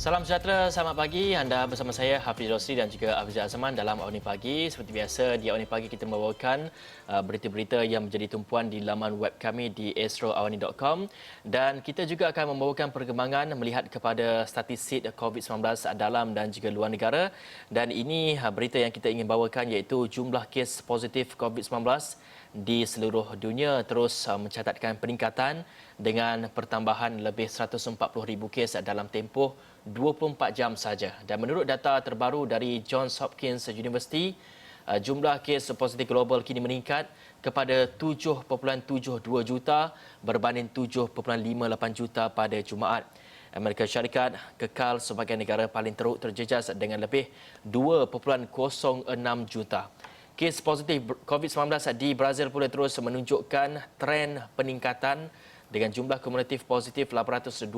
Salam sejahtera, selamat pagi. Anda bersama saya Hafiz Rosli dan juga Hafizah Azman dalam Awani Pagi. Seperti biasa, di Awani Pagi kita membawakan berita-berita yang menjadi tumpuan di laman web kami di astroawani.com, dan kita juga akan membawakan perkembangan melihat kepada statistik COVID-19 dalam dan juga luar negara. Dan ini berita yang kita ingin bawakan iaitu jumlah kes positif COVID-19 di seluruh dunia terus mencatatkan peningkatan dengan pertambahan lebih 140,000 kes dalam tempoh 24 jam saja. Dan menurut data terbaru dari Johns Hopkins University, jumlah kes positif global kini meningkat kepada 7.72 juta berbanding 7.58 juta pada Jumaat. Amerika Syarikat kekal sebagai negara paling teruk terjejas dengan lebih 2.06 juta. Kes positif COVID-19 di Brazil pula terus menunjukkan tren peningkatan dengan jumlah kumulatif positif 828,000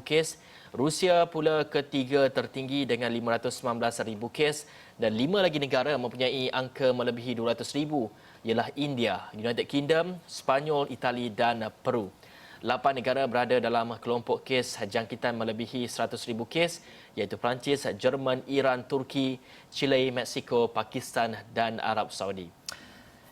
kes. Rusia pula ketiga tertinggi dengan 519,000 kes dan 5 lagi negara mempunyai angka melebihi 200,000 ialah India, United Kingdom, Spanyol, Itali dan Peru. 8 negara berada dalam kelompok kes jangkitan melebihi 100,000 kes iaitu Perancis, Jerman, Iran, Turki, Chile, Mexico, Pakistan dan Arab Saudi.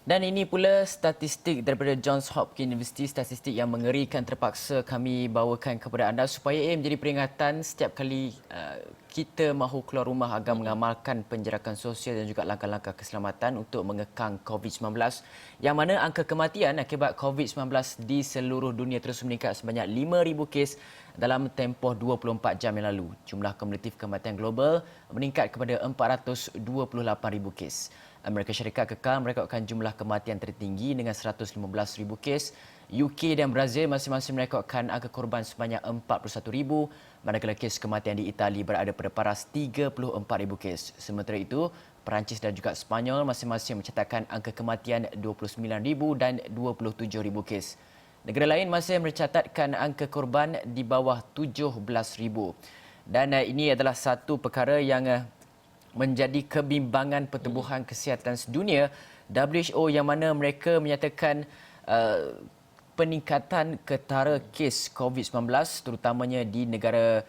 Dan ini pula statistik daripada Johns Hopkins University, statistik yang mengerikan terpaksa kami bawakan kepada anda supaya ia menjadi peringatan setiap kali kita mahu keluar rumah agar mengamalkan penjarakan sosial dan juga langkah-langkah keselamatan untuk mengekang COVID-19, yang mana angka kematian akibat COVID-19 di seluruh dunia terus meningkat sebanyak 5,000 kes dalam tempoh 24 jam yang lalu. Jumlah kumulatif kematian global meningkat kepada 428,000 kes. Amerika Syarikat kekal merekodkan jumlah kematian tertinggi dengan 115,000 kes. UK dan Brazil masing-masing merekodkan angka korban sebanyak 41,000, manakala kes kematian di Itali berada pada paras 34,000 kes. Sementara itu, Perancis dan juga Spanyol masing-masing mencatatkan angka kematian 29,000 dan 27,000 kes. Negara lain masih mencatatkan angka korban di bawah 17,000. Dan ini adalah satu perkara yang menjadi kebimbangan Pertubuhan Kesihatan Sedunia WHO, yang mana mereka menyatakan peningkatan ketara kes COVID-19 terutamanya di negara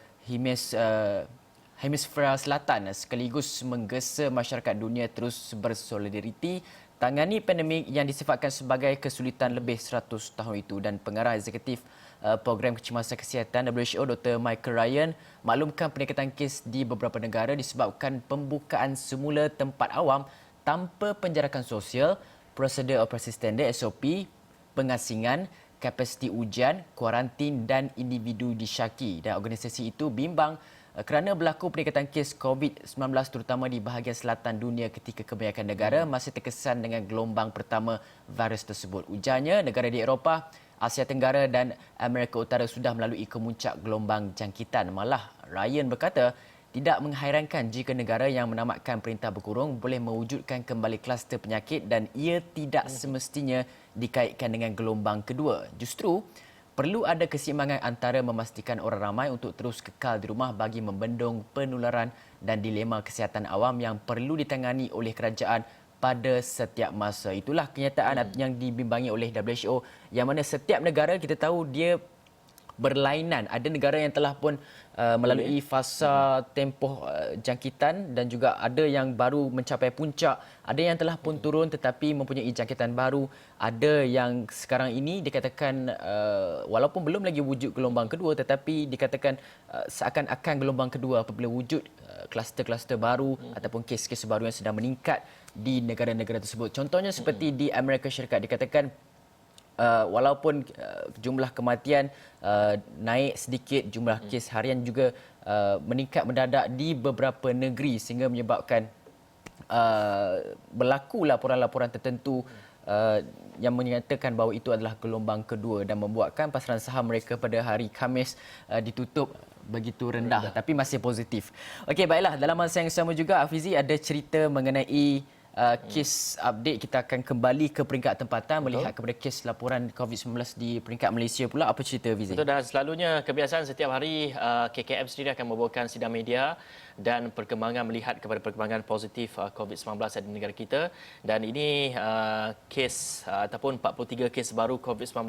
Hemisfera Selatan sekaligus menggesa masyarakat dunia terus bersolidariti tangani pandemik yang disifatkan sebagai kesulitan lebih 100 tahun itu. Dan pengarah eksekutif Program Kecemasan Kesihatan WHO Dr. Michael Ryan maklumkan peningkatan kes di beberapa negara disebabkan pembukaan semula tempat awam tanpa penjarakan sosial, prosedur operasi standard SOP, pengasingan, kapasiti ujian, kuarantin dan individu disyaki. Dan organisasi itu bimbang kerana berlaku peningkatan kes COVID-19 terutama di bahagian selatan dunia ketika kebanyakan negara masih terkesan dengan gelombang pertama virus tersebut. Ujarnya, negara di Eropah, Asia Tenggara dan Amerika Utara sudah melalui kemuncak gelombang jangkitan. Malah, Ryan berkata, tidak menghairankan jika negara yang menamatkan perintah berkurung boleh mewujudkan kembali kluster penyakit dan ia tidak semestinya dikaitkan dengan gelombang kedua. Justru, perlu ada keseimbangan antara memastikan orang ramai untuk terus kekal di rumah bagi membendung penularan dan dilema kesihatan awam yang perlu ditangani oleh kerajaan pada setiap masa. Itulah kenyataan yang dibimbangi oleh WHO, yang mana setiap negara kita tahu dia berlainan. Ada negara yang telah pun melalui fasa tempoh jangkitan dan juga ada yang baru mencapai puncak. Ada yang telah pun turun tetapi mempunyai jangkitan baru. Ada yang sekarang ini dikatakan walaupun belum lagi wujud gelombang kedua tetapi dikatakan seakan-akan gelombang kedua apabila wujud kluster-kluster baru ataupun kes-kes baru yang sedang meningkat di negara-negara tersebut. Contohnya seperti di Amerika Syarikat dikatakan walaupun jumlah kematian naik sedikit, jumlah kes harian juga meningkat mendadak di beberapa negeri sehingga menyebabkan berlaku laporan-laporan tertentu yang menyatakan bahawa itu adalah gelombang kedua dan membuatkan pasaran saham mereka pada hari Khamis ditutup begitu rendah tapi masih positif. Okey, baiklah, dalam masa yang sama juga Hafizi ada cerita mengenai kes update, kita akan kembali ke peringkat tempatan. Betul. Melihat kepada kes laporan COVID-19 di peringkat Malaysia pula. Apa cerita, Fizi? Betul, dan selalunya kebiasaan setiap hari KKM sendiri akan membawakan sidang media dan perkembangan, melihat kepada perkembangan positif COVID-19 di negara kita. Dan ini kes ataupun 43 kes baru COVID-19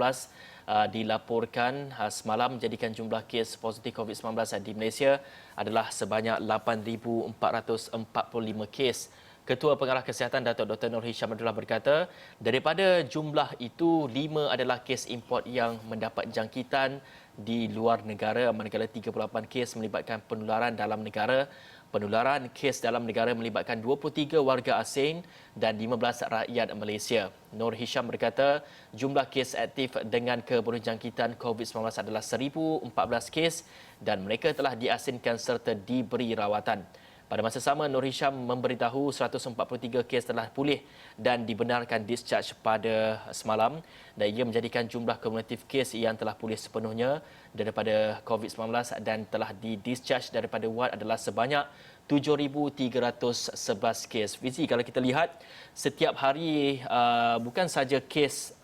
dilaporkan semalam, menjadikan jumlah kes positif COVID-19 di Malaysia adalah sebanyak 8,445 kes. Ketua Pengarah Kesihatan Datuk Dr. Nur Hisham Abdullah berkata, daripada jumlah itu, 5 adalah kes import yang mendapat jangkitan di luar negara, manakala 38 kes melibatkan penularan dalam negara. Penularan kes dalam negara melibatkan 23 warga asing dan 15 rakyat Malaysia. Nur Hisham berkata, jumlah kes aktif dengan keberjangkitan COVID-19 adalah 1,014 kes dan mereka telah diasingkan serta diberi rawatan. Pada masa sama, Nur Hisham memberitahu 143 kes telah pulih dan dibenarkan discharge pada semalam, dan ia menjadikan jumlah kumulatif kes yang telah pulih sepenuhnya daripada COVID-19 dan telah didischarge daripada wad adalah sebanyak 7,311 kes. Fizi, kalau kita lihat setiap hari bukan saja kes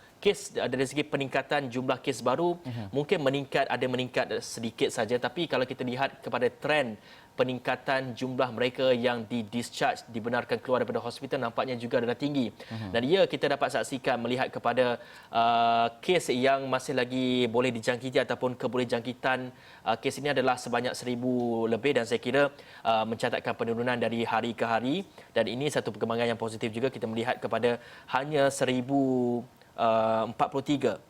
dari segi peningkatan jumlah kes baru mungkin ada meningkat sedikit saja, tapi kalau kita lihat kepada trend peningkatan jumlah mereka yang didischarge, dibenarkan keluar daripada hospital, nampaknya juga adalah tinggi. Dan kita dapat saksikan, melihat kepada kes yang masih lagi boleh dijangkiti ataupun kebolehjangkitan kes ini adalah sebanyak 1,000 lebih, dan saya kira mencatatkan penurunan dari hari ke hari, dan ini satu perkembangan yang positif juga. Kita melihat kepada hanya 1,043,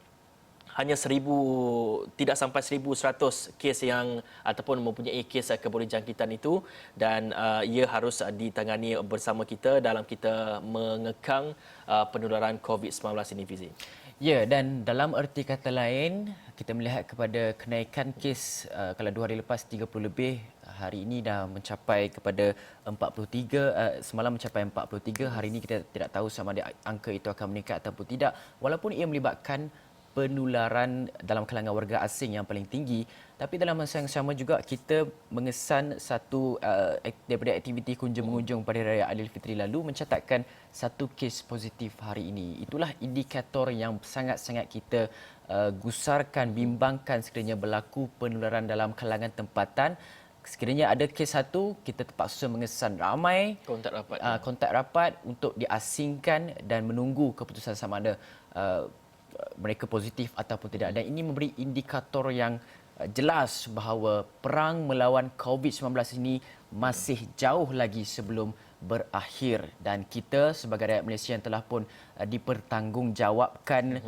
hanya 1,000, tidak sampai 1,100 kes yang ataupun mempunyai kes kebolehjangkitan itu, dan ia harus ditangani bersama kita dalam kita mengekang penularan COVID-19 ini, Fizi. Ya, dan dalam erti kata lain, kita melihat kepada kenaikan kes, kalau 2 hari lepas 30 lebih, hari ini dah mencapai kepada 43, semalam mencapai 43, hari ini kita tidak tahu sama ada angka itu akan meningkat ataupun tidak, walaupun ia melibatkan penularan dalam kalangan warga asing yang paling tinggi. Tapi dalam masa yang sama juga kita mengesan satu daripada aktiviti kunjung-mengunjung pada Raya Aidilfitri lalu mencatatkan satu kes positif hari ini. Itulah indikator yang sangat-sangat kita gusarkan, bimbangkan sekiranya berlaku penularan dalam kalangan tempatan. Sekiranya ada kes satu, kita terpaksa mengesan ramai kontak rapat untuk diasingkan dan menunggu keputusan sama ada mereka positif ataupun tidak. Dan ini memberi indikator yang jelas bahawa perang melawan COVID-19 ini masih jauh lagi sebelum berakhir, dan kita sebagai rakyat Malaysia yang telah pun dipertanggungjawabkan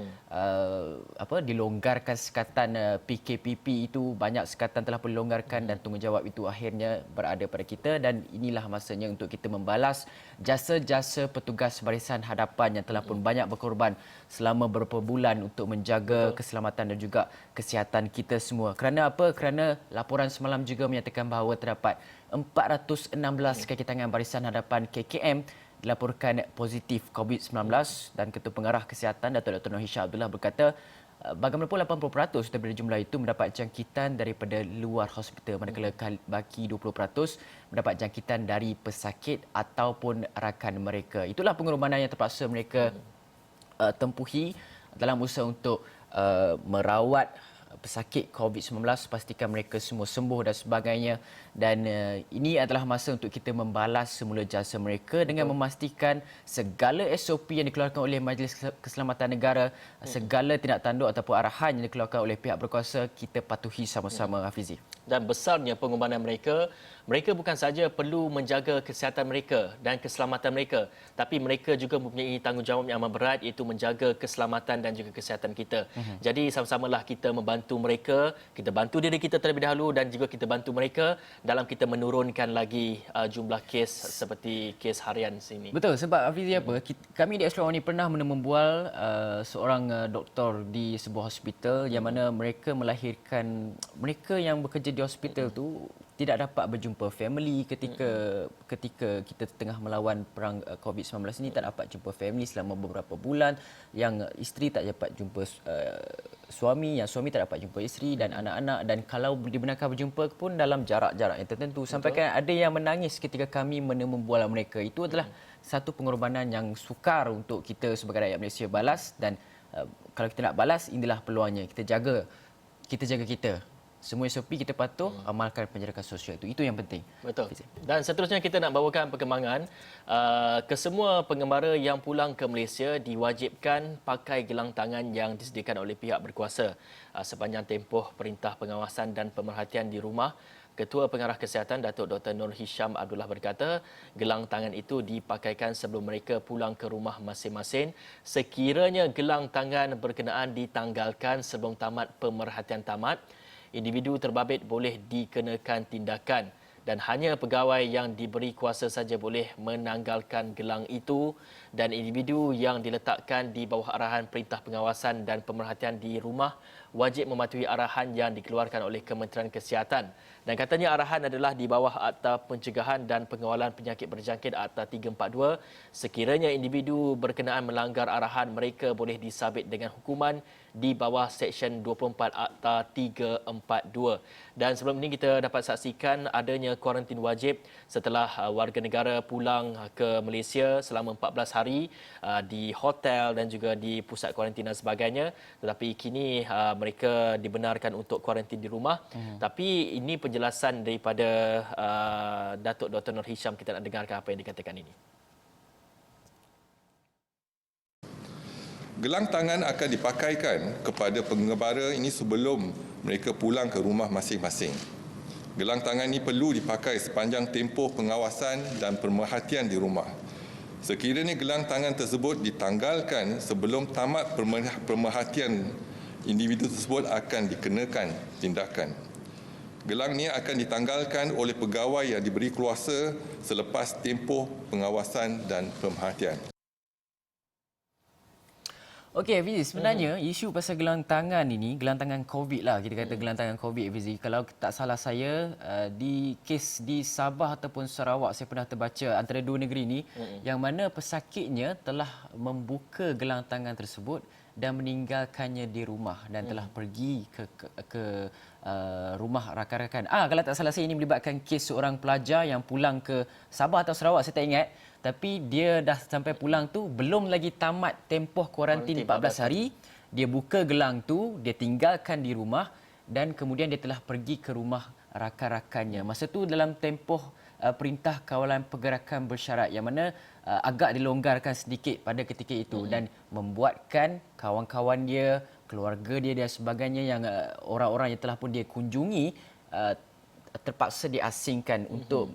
dilonggarkan sekatan PKPP itu, banyak sekatan telah pun dilonggarkan dan tanggungjawab itu akhirnya berada pada kita, dan inilah masanya untuk kita membalas jasa-jasa petugas barisan hadapan yang telah pun banyak berkorban selama beberapa bulan untuk menjaga keselamatan dan juga kesihatan kita semua. Kerana apa? Kerana laporan semalam juga menyatakan bahawa terdapat 416 kaki tangan barisan hadapan KKM dilaporkan positif COVID-19, dan Ketua Pengarah Kesihatan Datuk Dr. Nur Hisham Abdullah berkata bagaimanapun 80% daripada jumlah itu mendapat jangkitan daripada luar hospital, manakala baki 20% mendapat jangkitan dari pesakit ataupun rakan mereka. Itulah pengorbanan yang terpaksa mereka tempuhi dalam usaha untuk merawat pesakit COVID-19, pastikan mereka semua sembuh dan sebagainya. Dan ini adalah masa untuk kita membalas semula jasa mereka dengan memastikan segala SOP yang dikeluarkan oleh Majlis Keselamatan Negara, segala tindak tanduk ataupun arahan yang dikeluarkan oleh pihak berkuasa, kita patuhi sama-sama, Hafizi. Dan besarnya pengorbanan mereka bukan saja perlu menjaga kesihatan mereka dan keselamatan mereka, tapi mereka juga mempunyai tanggungjawab yang amat berat, iaitu menjaga keselamatan dan juga kesihatan kita. Jadi sama-samalah kita membantu mereka, kita bantu diri kita terlebih dahulu dan juga kita bantu mereka dalam kita menurunkan lagi jumlah kes seperti kes harian sini. Betul, sebab Hafizi kami di Astro Awani pernah membual seorang doktor di sebuah hospital yang mana mereka melahirkan, mereka yang bekerja di hospital tu tidak dapat berjumpa family ketika kita tengah melawan perang COVID-19 ini, tak dapat jumpa family selama beberapa bulan, yang isteri tak dapat jumpa suami, yang suami tak dapat jumpa isteri dan anak-anak, dan kalau dibenarkan berjumpa pun dalam jarak-jarak yang tertentu. Sampai kan ada yang menangis ketika kami membual mereka. Itu adalah satu pengorbanan yang sukar untuk kita sebagai rakyat Malaysia balas, dan kalau kita nak balas, inilah peluangnya. Kita jaga kita. Semua SOP kita patuh, amalkan penjarakan sosial itu. Itu yang penting. Betul. Dan seterusnya kita nak bawakan perkembangan kesemua pengembara yang pulang ke Malaysia diwajibkan pakai gelang tangan yang disediakan oleh pihak berkuasa sepanjang tempoh perintah pengawasan dan pemerhatian di rumah. Ketua Pengarah Kesihatan Datuk Dr. Nur Hisham Abdullah berkata, gelang tangan itu dipakaikan sebelum mereka pulang ke rumah masing-masing. Sekiranya gelang tangan berkenaan ditanggalkan sebelum tamat pemerhatian tamat, individu terbabit boleh dikenakan tindakan, dan hanya pegawai yang diberi kuasa saja boleh menanggalkan gelang itu, dan individu yang diletakkan di bawah arahan perintah pengawasan dan pemerhatian di rumah wajib mematuhi arahan yang dikeluarkan oleh Kementerian Kesihatan. Dan katanya arahan adalah di bawah Akta Pencegahan dan Pengawalan Penyakit Berjangkit Akta 342. Sekiranya individu berkenaan melanggar arahan, mereka boleh disabit dengan hukuman di bawah Seksyen 24 Akta 342. Dan sebelum ini kita dapat saksikan adanya kuarantin wajib setelah warga negara pulang ke Malaysia selama 14 hari di hotel dan juga di pusat kuarantin dan sebagainya. Tetapi kini mereka dibenarkan untuk kuarantin di rumah. Tapi ini penjelasan daripada Datuk Dr. Nur Hisham. Kita nak dengarkan apa yang dikatakan ini. Gelang tangan akan dipakaikan kepada pengembara ini sebelum mereka pulang ke rumah masing-masing. Gelang tangan ini perlu dipakai sepanjang tempoh pengawasan dan pemerhatian di rumah. Sekiranya gelang tangan tersebut ditanggalkan sebelum tamat pemerhatian, individu tersebut akan dikenakan tindakan. Gelang ini akan ditanggalkan oleh pegawai yang diberi kuasa selepas tempoh pengawasan dan pemerhatian. Okey, Fizi, sebenarnya isu pasal gelang tangan ini, gelang tangan COVID lah, kita kata gelang tangan COVID, Fizi. Kalau tak salah saya, di kes di Sabah ataupun Sarawak, saya pernah terbaca antara dua negeri ini, yang mana pesakitnya telah membuka gelang tangan tersebut dan meninggalkannya di rumah dan telah pergi ke rumah rakan-rakan. Kalau tak salah saya, ini melibatkan kes seorang pelajar yang pulang ke Sabah atau Sarawak, saya tak ingat. Tapi dia dah sampai pulang tu, belum lagi tamat tempoh kuarantin 14 hari. Dia buka gelang tu, dia tinggalkan di rumah dan kemudian dia telah pergi ke rumah rakan-rakannya. Masa tu dalam tempoh perintah kawalan pergerakan bersyarat yang mana agak dilonggarkan sedikit pada ketika itu dan membuatkan kawan-kawan dia, keluarga dia dan sebagainya yang orang-orang yang telah pun dia kunjungi terpaksa diasingkan untuk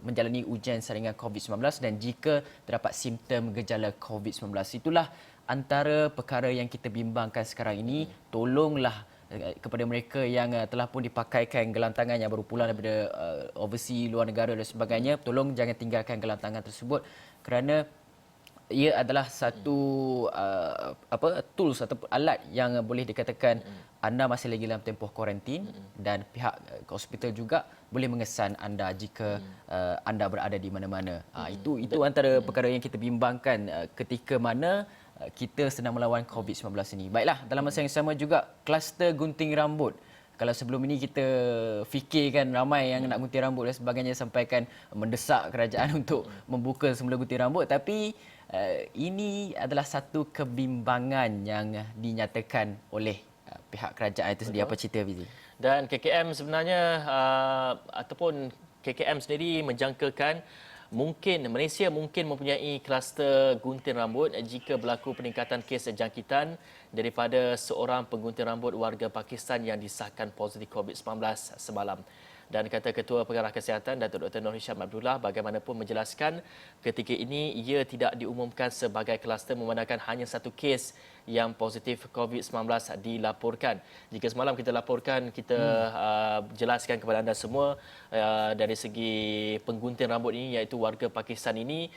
menjalani ujian saringan COVID-19 dan jika terdapat simptom gejala COVID-19. Itulah antara perkara yang kita bimbangkan sekarang ini. Tolonglah kepada mereka yang telah pun dipakaikan gelang tangan yang baru pulang daripada overseas, luar negara dan sebagainya, tolong jangan tinggalkan gelang tangan tersebut kerana ia adalah satu tools atau alat yang boleh dikatakan anda masih lagi dalam tempoh kuarantin dan pihak hospital juga boleh mengesan anda jika anda berada di mana-mana. Itu antara perkara yang kita bimbangkan ketika mana kita sedang melawan COVID-19 ini. Baiklah, dalam masa yang sama juga kluster gunting rambut. Kalau sebelum ini kita fikirkan ramai yang nak gunting rambut dan sebagainya sampaikan mendesak kerajaan untuk membuka semula gunting rambut, tapi ini adalah satu kebimbangan yang dinyatakan oleh pihak kerajaan itu sendiri. Apa cerita, Fizi? Dan KKM sebenarnya ataupun KKM sendiri menjangkakan Malaysia mungkin mempunyai kluster gunting rambut jika berlaku peningkatan kes jangkitan daripada seorang penggunting rambut warga Pakistan yang disahkan positif COVID-19 semalam. Dan kata Ketua Pengarah Kesihatan Datuk Dr. Nur Hisham Abdullah, bagaimanapun menjelaskan ketika ini ia tidak diumumkan sebagai kluster memandangkan hanya satu kes yang positif COVID-19 dilaporkan. Jika semalam kita laporkan, kita jelaskan kepada anda semua dari segi penggunting rambut ini, iaitu warga Pakistan ini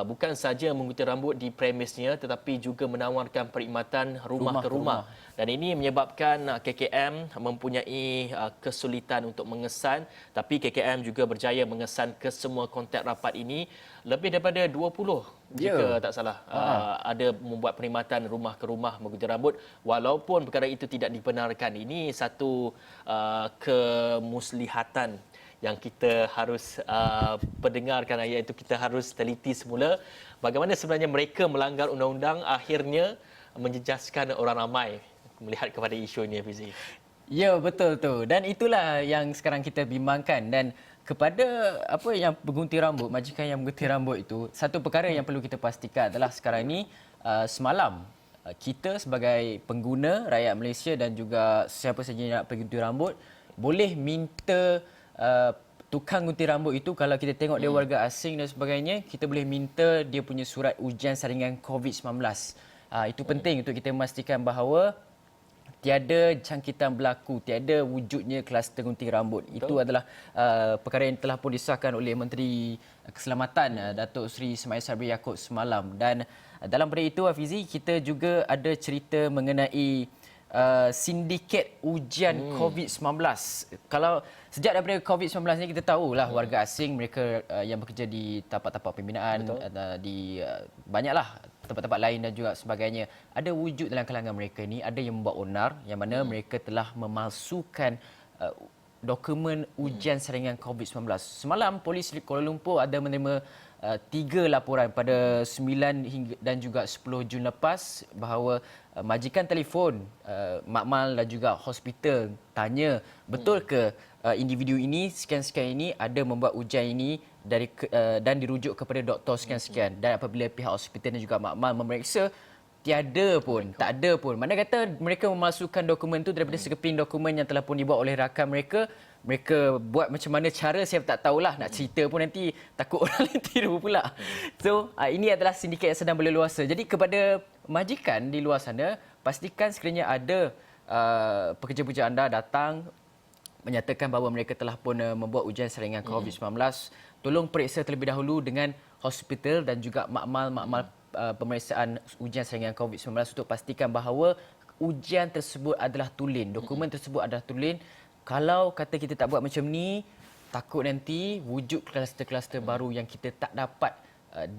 bukan saja menggunting rambut di premisnya tetapi juga menawarkan perkhidmatan rumah ke rumah. Dan ini menyebabkan KKM mempunyai kesulitan untuk mengesan, tapi KKM juga berjaya mengesan ke semua kontak rapat ini. Lebih daripada 20 jika tak salah ada membuat perkhidmatan rumah ke rumah menggunting rambut walaupun perkara itu tidak dibenarkan. Ini satu kemuslihatan yang kita harus pendengarkan, iaitu kita harus teliti semula bagaimana sebenarnya mereka melanggar undang-undang akhirnya menjejaskan orang ramai melihat kepada isu ini, Fizi. Ya, betul tu. Dan itulah yang sekarang kita bimbangkan. Dan kepada apa yang menggunting rambut, majikan yang menggunting rambut itu, satu perkara yang perlu kita pastikan adalah sekarang ini semalam kita sebagai pengguna rakyat Malaysia dan juga siapa saja yang nak pergi gunting rambut boleh minta tukang gunting rambut itu, kalau kita tengok dia warga asing dan sebagainya, kita boleh minta dia punya surat ujian saringan COVID-19. Itu penting untuk kita memastikan bahawa tiada jangkitan berlaku, tiada wujudnya kluster gunting rambut. Betul. Itu adalah perkara yang telah pun disahkan oleh Menteri Keselamatan Datuk Seri Ismail Sabri Yaakob semalam. Dan dalam perkara itu, Hafizi, kita juga ada cerita mengenai sindiket ujian COVID-19. Kalau sejak daripada COVID-19 ni kita tahulah warga asing mereka yang bekerja di tapak-tapak pembinaan, di banyaklah tempat-tempat lain dan juga sebagainya, ada wujud dalam kalangan mereka ni ada yang membuat onar yang mana mereka telah memalsukan dokumen ujian saringan COVID-19. Semalam polis di Kuala Lumpur ada menerima 3 laporan pada 9 hingga dan juga 10 Jun lepas bahawa majikan telefon, makmal dan juga hospital tanya betul ke individu ini sekian-sekian ini ada membuat ujian ini dan dirujuk kepada doktor sekian-sekian, dan apabila pihak hospital dan juga makmal memeriksa tiada pun, tak ada pun. Mana kata mereka memasukkan dokumen itu daripada sekeping dokumen yang telah pun dibuat oleh rakan mereka. Mereka buat macam mana cara saya tak tahulah, nak cerita pun nanti takut orang lain tiru pula. So ini adalah sindiket yang sedang berleluasa. Jadi kepada majikan di luar sana, pastikan sekiranya ada pekerja-pekerja anda datang menyatakan bahawa mereka telah pun membuat ujian saringan COVID-19, tolong periksa terlebih dahulu dengan hospital dan juga makmal pemeriksaan ujian saringan COVID-19 untuk pastikan bahawa ujian tersebut adalah tulen, dokumen tersebut adalah tulen. Kalau kata kita tak buat macam ni, takut nanti wujud kluster-kluster baru yang kita tak dapat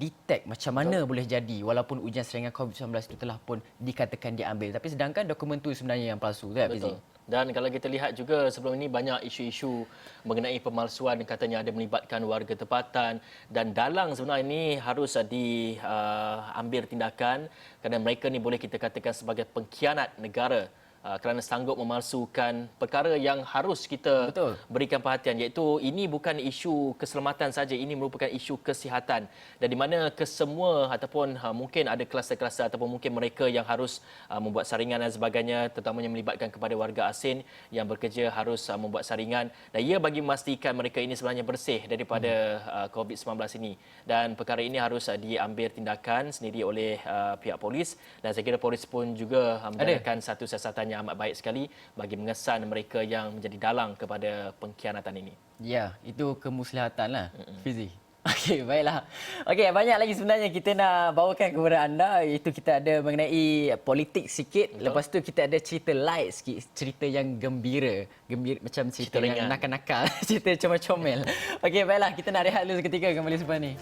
detect macam mana boleh jadi walaupun ujian saringan COVID-19 itu telah pun dikatakan diambil. Tapi sedangkan dokumen tu sebenarnya yang palsu. Betul. Dan kalau kita lihat juga sebelum ini banyak isu-isu mengenai pemalsuan katanya ada melibatkan warga tempatan, dan dalang sebenarnya ini harus diambil tindakan kerana mereka ni boleh kita katakan sebagai pengkhianat negara. Kerana sanggup memalsukan perkara yang harus kita berikan perhatian, iaitu ini bukan isu keselamatan saja, ini merupakan isu kesihatan, dan di mana kesemua ataupun mungkin ada kluster-kluster ataupun mungkin mereka yang harus membuat saringan dan sebagainya, terutamanya melibatkan kepada warga asing yang bekerja harus membuat saringan, dan ia bagi memastikan mereka ini sebenarnya bersih daripada COVID-19 ini, dan perkara ini harus diambil tindakan sendiri oleh pihak polis, dan saya kira polis pun juga menjalankan satu siasatan yang amat baik sekali bagi mengesan mereka yang menjadi dalang kepada pengkhianatan ini. Ya, itu kemuslihatan lah, Fizi. Okey, baiklah. Okey, banyak lagi sebenarnya kita nak bawakan kepada anda. Itu kita ada mengenai politik sikit. Betul. Lepas tu kita ada cerita light sikit, cerita yang gembira. Gembira macam cerita yang nakal-nakal, cerita comel-comel. Okey, baiklah, kita nak rehat dulu seketika, kembali selepas ni.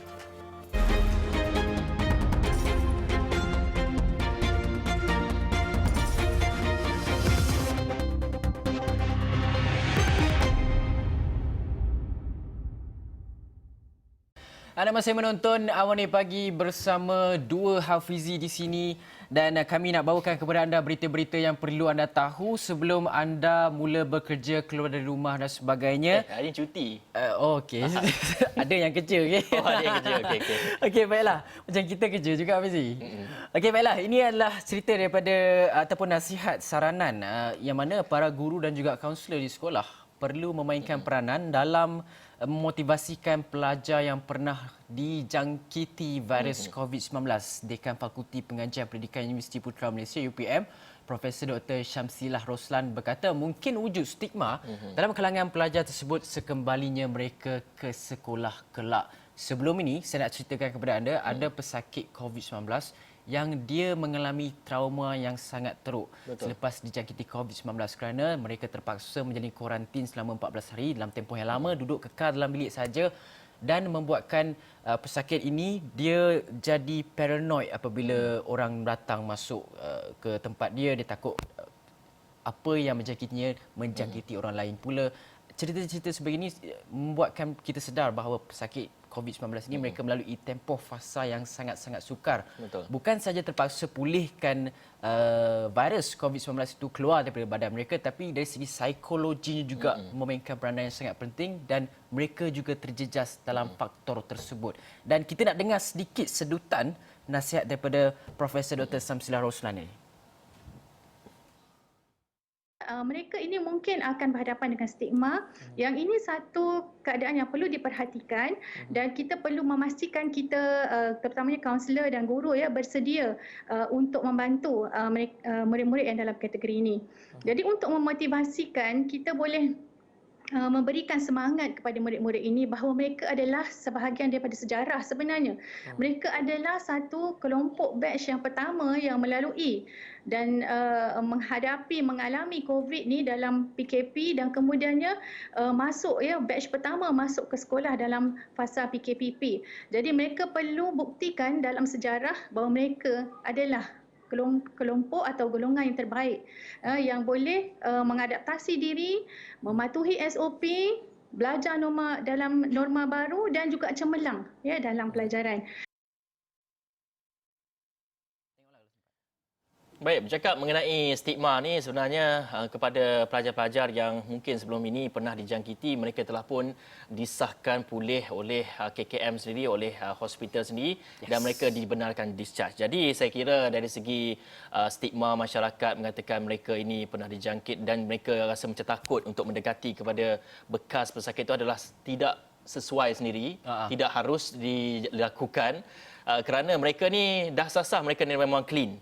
Anda masih menonton Awani Pagi bersama dua Hafizi di sini, dan kami nak bawakan kepada anda berita-berita yang perlu anda tahu sebelum anda mula bekerja, keluar dari rumah dan sebagainya. Hari ini cuti. Okey. Ada yang kerja, okey. Oh, ada yang kerja. Okey. Okey, baiklah. Macam kita kerja juga, Hafizi. Okey, baiklah. Ini adalah cerita daripada ataupun nasihat saranan yang mana para guru dan juga kaunselor di sekolah perlu memainkan peranan dalam memotivasikan pelajar yang pernah dijangkiti virus COVID-19. Dekan Fakulti Pengajian Pendidikan Universiti Putra Malaysia UPM, Profesor Dr. Syamsilah Roslan berkata mungkin wujud stigma dalam kalangan pelajar tersebut sekembalinya mereka ke sekolah kelak. Sebelum ini, saya nak ceritakan kepada anda, ada pesakit COVID-19 yang dia mengalami trauma yang sangat teruk. Selepas dijangkiti COVID-19 kerana mereka terpaksa menjalani kuarantin selama 14 hari dalam tempoh yang lama, duduk kekal dalam bilik saja. dan membuatkan pesakit ini dia jadi paranoid apabila orang datang masuk ke tempat dia takut apa yang menjangkitinya menjangkiti orang lain pula. Cerita-cerita sebegini membuatkan kita sedar bahawa pesakit COVID-19 ini mereka melalui tempoh fasa yang sangat-sangat sukar. Betul. Bukan saja terpaksa pulihkan virus COVID-19 itu keluar daripada badan mereka, tapi dari segi psikologinya juga memainkan peranan yang sangat penting dan mereka juga terjejas dalam faktor tersebut. Dan kita nak dengar sedikit sedutan nasihat daripada Profesor Dr. Samsilah Roslan ini. Mereka ini mungkin akan berhadapan dengan stigma. Yang ini satu keadaan yang perlu diperhatikan dan kita perlu memastikan kita terutamanya kaunselor dan guru bersedia untuk membantu murid-murid yang dalam kategori ini. Jadi untuk memotivasikan, kita boleh memberikan semangat kepada murid-murid ini bahawa mereka adalah sebahagian daripada sejarah sebenarnya. Mereka adalah satu kelompok batch yang pertama yang melalui dan mengalami COVID ni dalam PKP dan kemudiannya masuk batch pertama masuk ke sekolah dalam fasa PKPP. Jadi mereka perlu buktikan dalam sejarah bahawa mereka adalah kelompok atau golongan yang terbaik yang boleh mengadaptasi diri, mematuhi SOP, belajar dalam norma baru dan juga cemerlang dalam pelajaran. Baik, bercakap mengenai stigma ni sebenarnya kepada pelajar-pelajar yang mungkin sebelum ini pernah dijangkiti, mereka telah pun disahkan pulih oleh KKM sendiri, oleh hospital sendiri dan mereka dibenarkan discharge. Jadi saya kira dari segi stigma masyarakat mengatakan mereka ini pernah dijangkit dan mereka rasa macam takut untuk mendekati kepada bekas pesakit itu adalah tidak sesuai sendiri, tidak harus dilakukan kerana mereka ni dah sah-sah, mereka ni memang clean.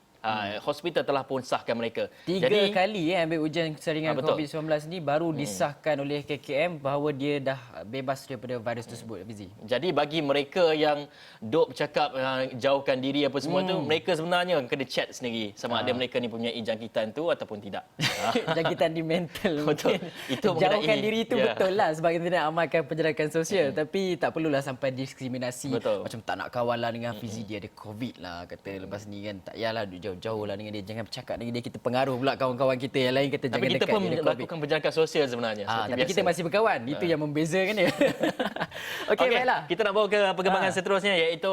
Hospital telah pun sahkan mereka. 3 kali ambil ujian saringan COVID-19 ni baru disahkan oleh KKM bahawa dia dah bebas daripada virus tersebut, Fizi. Jadi bagi mereka yang duk bercakap jauhkan diri apa semua tu, mereka sebenarnya kena check sendiri sama ada mereka ni punya jangkitan tu ataupun tidak. Jangkitan di mental. Betul. Itu jauhkan diri itu betul lah sebagai tidak amalkan penjarakan sosial, tapi tak perlulah sampai diskriminasi. Betul. Macam tak nak kawan lah dengan Fizi, dia ada COVID lah kata lepas ni kan. Tak yalah jauh lah dengan dia, jangan bercakap dengan dia, kita pengaruh pula kawan-kawan kita yang lain kata jangan dekat dia. Tapi kita pun melakukan penjarakan sosial sebenarnya. Tapi biasa. Kita masih berkawan, itu yang membezakan dia. Okey, baiklah. Kita nak bawa ke perkembangan seterusnya iaitu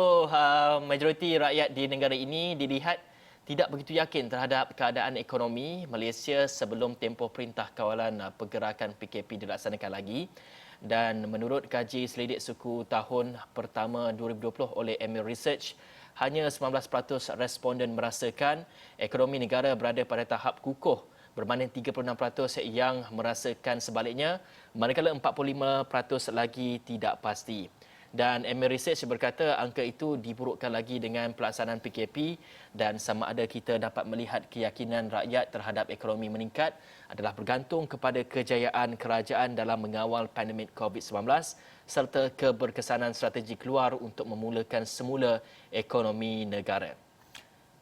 majoriti rakyat di negara ini dilihat tidak begitu yakin terhadap keadaan ekonomi Malaysia sebelum tempoh perintah kawalan pergerakan PKP dilaksanakan lagi. Dan menurut kaji selidik suku tahun pertama 2020 oleh Amir Research, hanya 19% responden merasakan ekonomi negara berada pada tahap kukuh berbanding 36% yang merasakan sebaliknya, manakala 45% lagi tidak pasti. Dan Amir Research berkata angka itu diburukkan lagi dengan pelaksanaan PKP dan sama ada kita dapat melihat keyakinan rakyat terhadap ekonomi meningkat adalah bergantung kepada kejayaan kerajaan dalam mengawal pandemik COVID-19 serta keberkesanan strategi keluar untuk memulakan semula ekonomi negara.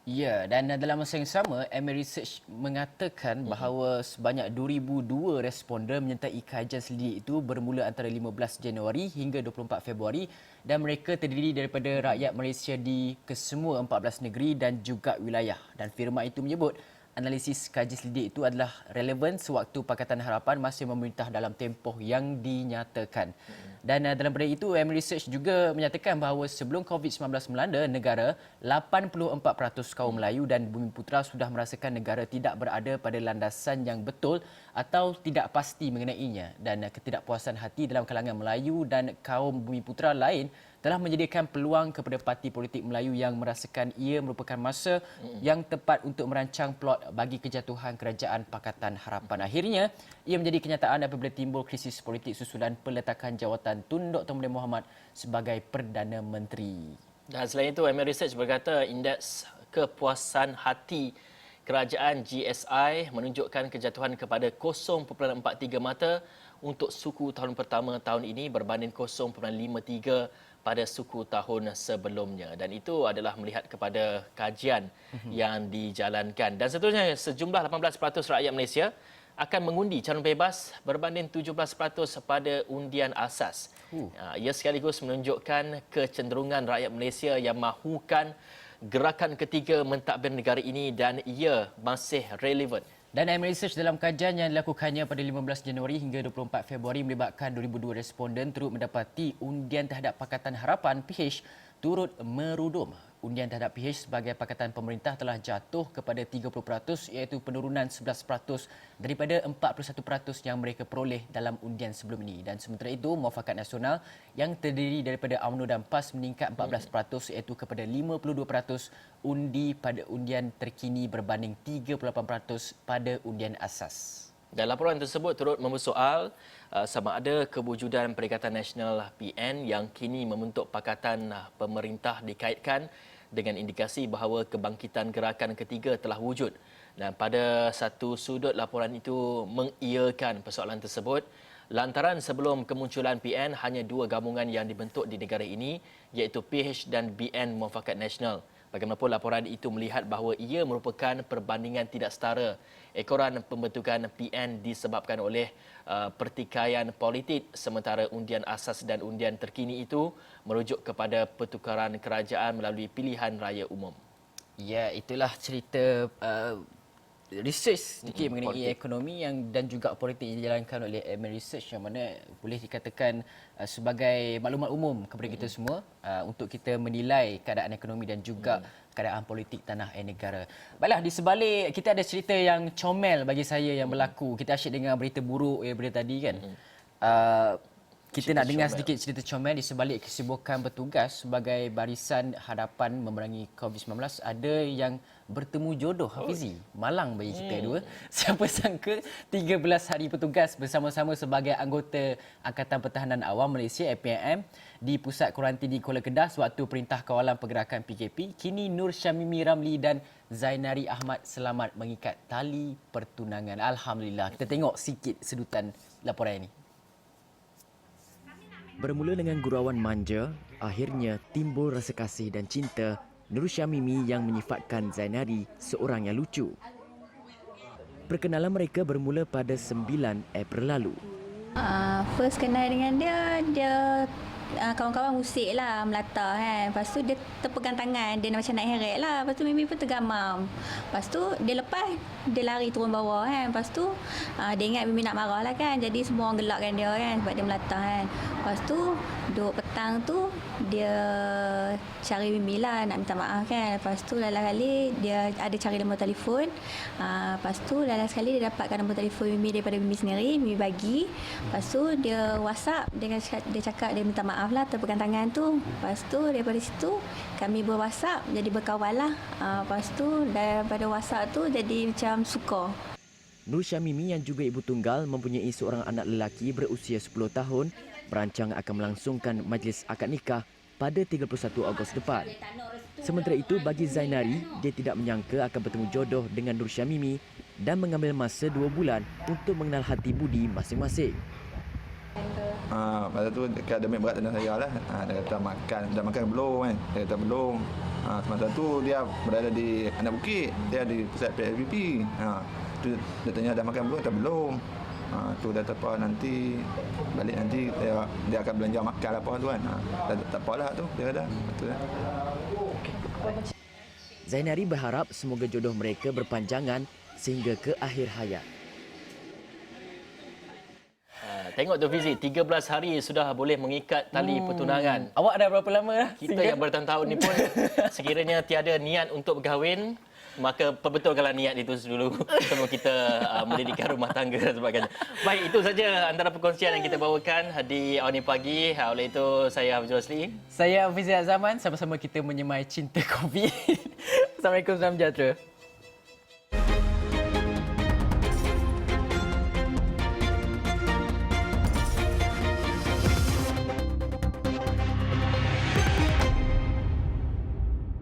Ya, dan dalam masa yang sama, Amir Research mengatakan bahawa sebanyak 2,002 responden menyertai kajian selidik itu bermula antara 15 Januari hingga 24 Februari dan mereka terdiri daripada rakyat Malaysia di kesemua 14 negeri dan juga wilayah. Dan firma itu menyebut analisis kaji selidik itu adalah relevan sewaktu Pakatan Harapan masih memerintah dalam tempoh yang dinyatakan. Dan dalam pada itu, Amir Research juga menyatakan bahawa sebelum COVID-19 melanda negara, 84% kaum Melayu dan Bumiputra sudah merasakan negara tidak berada pada landasan yang betul atau tidak pasti mengenainya. Dan ketidakpuasan hati dalam kalangan Melayu dan kaum Bumiputra lain telah menjadikan peluang kepada parti politik Melayu yang merasakan ia merupakan masa yang tepat untuk merancang plot bagi kejatuhan kerajaan Pakatan Harapan. Akhirnya, ia menjadi kenyataan apabila timbul krisis politik susulan peletakan jawatan Tun Dr. Mahathir Mohamad sebagai Perdana Menteri. Dan selain itu, Amir Research berkata indeks kepuasan hati kerajaan GSI menunjukkan kejatuhan kepada 0.43 mata untuk suku tahun pertama tahun ini berbanding 0.53 pada suku tahun sebelumnya. Dan itu adalah melihat kepada kajian yang dijalankan. Dan seterusnya, sejumlah 18% rakyat Malaysia akan mengundi calon bebas berbanding 17% pada undian asas. Ia sekaligus menunjukkan kecenderungan rakyat Malaysia yang mahukan gerakan ketiga mentadbir negara ini dan ia masih relevan. Dan MA Research dalam kajian yang dilakukannya pada 15 Januari hingga 24 Februari melibatkan 2002 responden turut mendapati undian terhadap Pakatan Harapan PH turut merudum. Undian terhadap PH sebagai pakatan pemerintah telah jatuh kepada 30% iaitu penurunan 11% daripada 41% yang mereka peroleh dalam undian sebelum ini. Dan sementara itu, Muafakat Nasional yang terdiri daripada UMNO dan PAS meningkat 14% iaitu kepada 52% undi pada undian terkini berbanding 38% pada undian asas. Dan laporan tersebut turut mempersoal sama ada kewujudan Perikatan Nasional PN yang kini membentuk pakatan pemerintah dikaitkan dengan indikasi bahawa kebangkitan gerakan ketiga telah wujud. Dan pada satu sudut laporan itu mengiyakan persoalan tersebut lantaran sebelum kemunculan PN hanya dua gabungan yang dibentuk di negara ini iaitu PH dan BN Muafakat Nasional. Bagaimanapun laporan itu melihat bahawa ia merupakan perbandingan tidak setara. Ekoran pembentukan PN disebabkan oleh pertikaian politik sementara undian asas dan undian terkini itu merujuk kepada pertukaran kerajaan melalui pilihan raya umum. Ya, itulah cerita research sedikit mengenai politik. ekonomi dan juga politik yang dijalankan oleh MA Research yang mana boleh dikatakan sebagai maklumat umum kepada kita semua untuk kita menilai keadaan ekonomi dan juga keadaan politik tanah air negara. Baiklah, di sebalik kita ada cerita yang comel bagi saya yang berlaku. Kita asyik dengan berita buruk berita tadi kan. Kita nak dengar sedikit cerita comel di sebalik kesibukan bertugas sebagai barisan hadapan memerangi COVID-19. Ada yang bertemu jodoh, Hafizi. Malang bagi kita dua. Siapa sangka 13 hari bertugas bersama-sama sebagai anggota Angkatan Pertahanan Awam Malaysia APAM di pusat kuarantin di Kuala Kedah sewaktu Perintah Kawalan Pergerakan PKP. Kini Nur Syamimi Ramli dan Zainari Ahmad selamat mengikat tali pertunangan. Alhamdulillah. Kita tengok sikit sedutan laporan ini. Bermula dengan gurauan manja, akhirnya timbul rasa kasih dan cinta Nur Syamimi yang menyifatkan Zainari seorang yang lucu. Perkenalan mereka bermula pada 9 April lalu. First kenal dengan dia kawan-kawan musik lah, melata kan. Lepas tu dia terpegang tangan, dia macam naik heret lah. Lepas tu Mimi pun tergamam. Lepas tu dia lepas, dia lari turun bawah kan. Lepas tu dia ingat Mimi nak marah lah kan. Jadi semua orang gelakkan dia kan sebab dia melata kan. Lepas tu duduk petang tu dia cari Mimi lah nak minta maaf kan. Lepas tu lain kali dia ada cari nombor telefon. Lepas tu lain sekali dia dapatkan nombor telefon Mimi daripada Mimi sendiri, Mimi bagi. Lepas tu dia WhatsApp, dia cakap dia minta maaf lah terpegang tangan tu. Lepas tu daripada situ kami ber-WhatsApp jadi berkawan lah. Lepas tu daripada WhatsApp tu jadi macam suka. Nur Syamimi yang juga ibu tunggal mempunyai seorang anak lelaki berusia 10 tahun berancang akan melangsungkan majlis akad nikah pada 31 Ogos depan. Sementara itu bagi Zainari, dia tidak menyangka akan bertemu jodoh dengan Nur Syamimi dan mengambil masa 2 bulan untuk mengenal hati budi masing-masing. Masa tu dekat demi berat dengan saya lah. Dia kata dah makan belum kan? Dia kata belum. Semasa tu dia berada di Anak Bukit, dia di pusat PSBP. Tu dia tanya dah makan belum? Kata belum. Tu dah tak apa, nanti balik nanti dia akan belanja makan apa tu kan. Tak apalah tu dia kata. Betul kan? Zainari berharap semoga jodoh mereka berpanjangan sehingga ke akhir hayat. Tengok tu Fizi, 13 hari sudah boleh mengikat tali pertunangan. Awak dah berapa lama dah? Kita yang bertahun-tahun ni pun sekiranya tiada niat untuk berkahwin, maka perbetulkanlah niat itu dulu sebelum kita mendirikan rumah tangga dan sebagainya. Baik, itu saja antara perkongsian yang kita bawakan di Awani Pagi. Oleh itu, saya Hafizul Rosli. Saya Hafizi Zaman, sama-sama kita menyemai cinta kopi. Assalamualaikum, salam sejahtera.